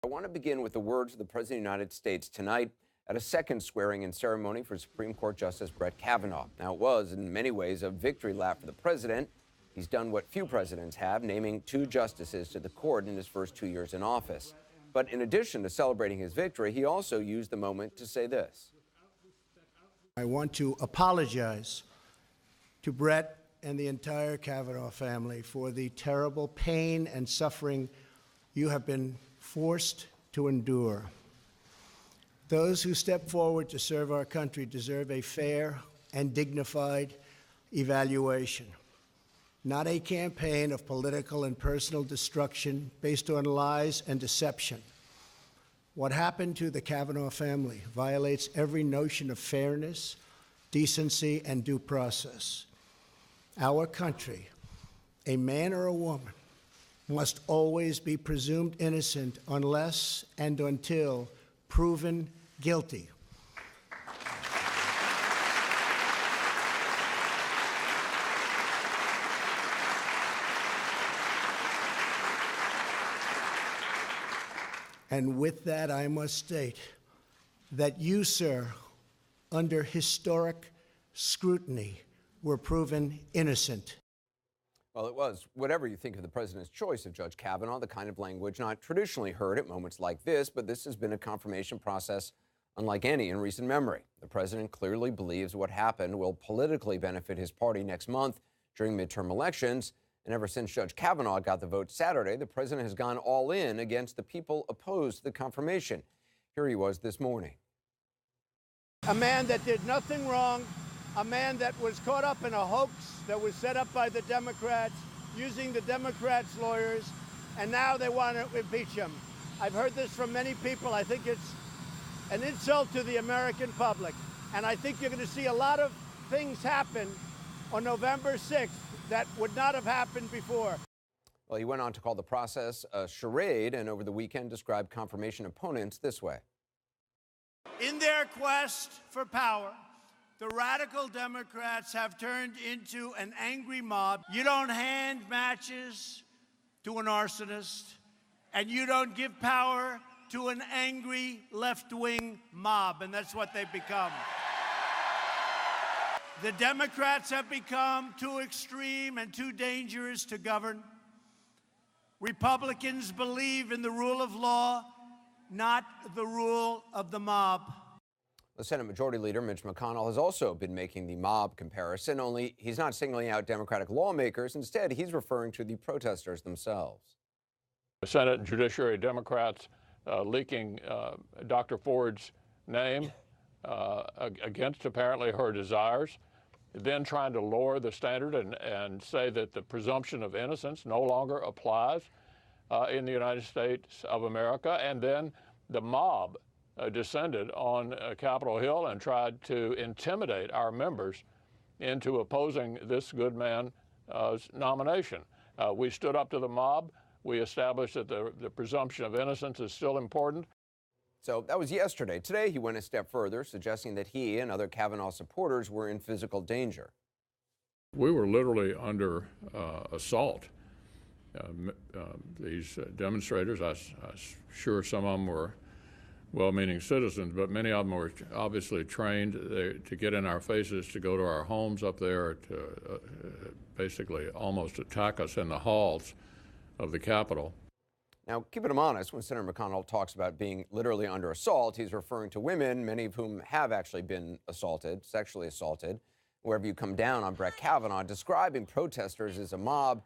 I want to begin with the words of the President of the United States tonight at a second swearing-in ceremony for Supreme Court Justice Brett Kavanaugh. Now, it was, in many ways, a victory lap for the president. He's done what few presidents have, naming 2 justices to the court in his first 2 years in office. But in addition to celebrating his victory, he also used the moment to say this. I want to apologize to Brett and the entire Kavanaugh family for the terrible pain and suffering you have been forced to endure. Those who step forward to serve our country deserve a fair and dignified evaluation, not a campaign of political and personal destruction based on lies and deception. What happened to the Kavanaugh family violates every notion of fairness, decency, and due process. Our country, a man or a woman, must always be presumed innocent unless and until proven guilty. And with that, I must state that you, sir, under historic scrutiny, were proven innocent. Well, it was, whatever you think of the president's choice of Judge Kavanaugh, the kind of language not traditionally heard at moments like this, but this has been a confirmation process unlike any in recent memory. The president clearly believes what happened will politically benefit his party next month during midterm elections. And ever since Judge Kavanaugh got the vote Saturday, the president has gone all in against the people opposed to the confirmation. Here he was this morning. A man that did nothing wrong, a man that was caught up in a hoax that was set up by the Democrats, using the Democrats' lawyers, and now they want to impeach him. I've heard this from many people. I think it's an insult to the American public. And I think you're going to see a lot of things happen on November 6th that would not have happened before. Well, he went on to call the process a charade and over the weekend described confirmation opponents this way. In their quest for power, the radical Democrats have turned into an angry mob. You don't hand matches to an arsonist, and you don't give power to an angry left-wing mob, and that's what they've become. The Democrats have become too extreme and too dangerous to govern. Republicans believe in the rule of law, not the rule of the mob. The Senate Majority Leader, Mitch McConnell, has also been making the mob comparison, only he's not singling out Democratic lawmakers. Instead, he's referring to the protesters themselves. The Senate and Judiciary Democrats leaking Dr. Ford's name against apparently her desires, then trying to lower the standard and say that the presumption of innocence no longer applies in the United States of America. And then the mob descended on Capitol Hill and tried to intimidate our members into opposing this good man's nomination. We stood up to the mob. We established that the presumption of innocence is still important. So that was yesterday. Today, he went a step further, suggesting that he and other Kavanaugh supporters were in physical danger. We were literally under assault. These demonstrators, I'm sure some of them were well-meaning citizens, but many of them were obviously trained to get in our faces, to go to our homes up there, to basically almost attack us in the halls of the Capitol. Now, keeping him honest, when Senator McConnell talks about being literally under assault, he's referring to women, many of whom have actually been assaulted, sexually assaulted. Wherever you come down on Brett Kavanaugh, describing protesters as a mob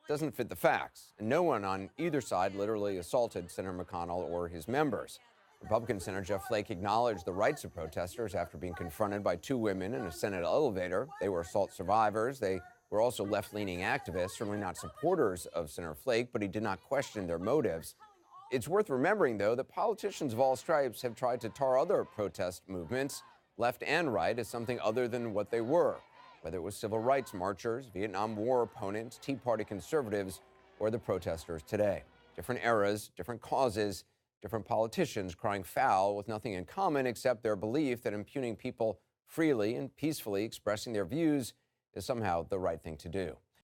doesn't fit the facts. And no one on either side literally assaulted Senator McConnell or his members. Republican Senator Jeff Flake acknowledged the rights of protesters after being confronted by 2 women in a Senate elevator. They were assault survivors. They were also left-leaning activists, certainly not supporters of Senator Flake, but he did not question their motives. It's worth remembering, though, that politicians of all stripes have tried to tar other protest movements, left and right, as something other than what they were, whether it was civil rights marchers, Vietnam War opponents, Tea Party conservatives, or the protesters today. Different eras, different causes, different politicians crying foul with nothing in common except their belief that impugning people freely and peacefully expressing their views is somehow the right thing to do.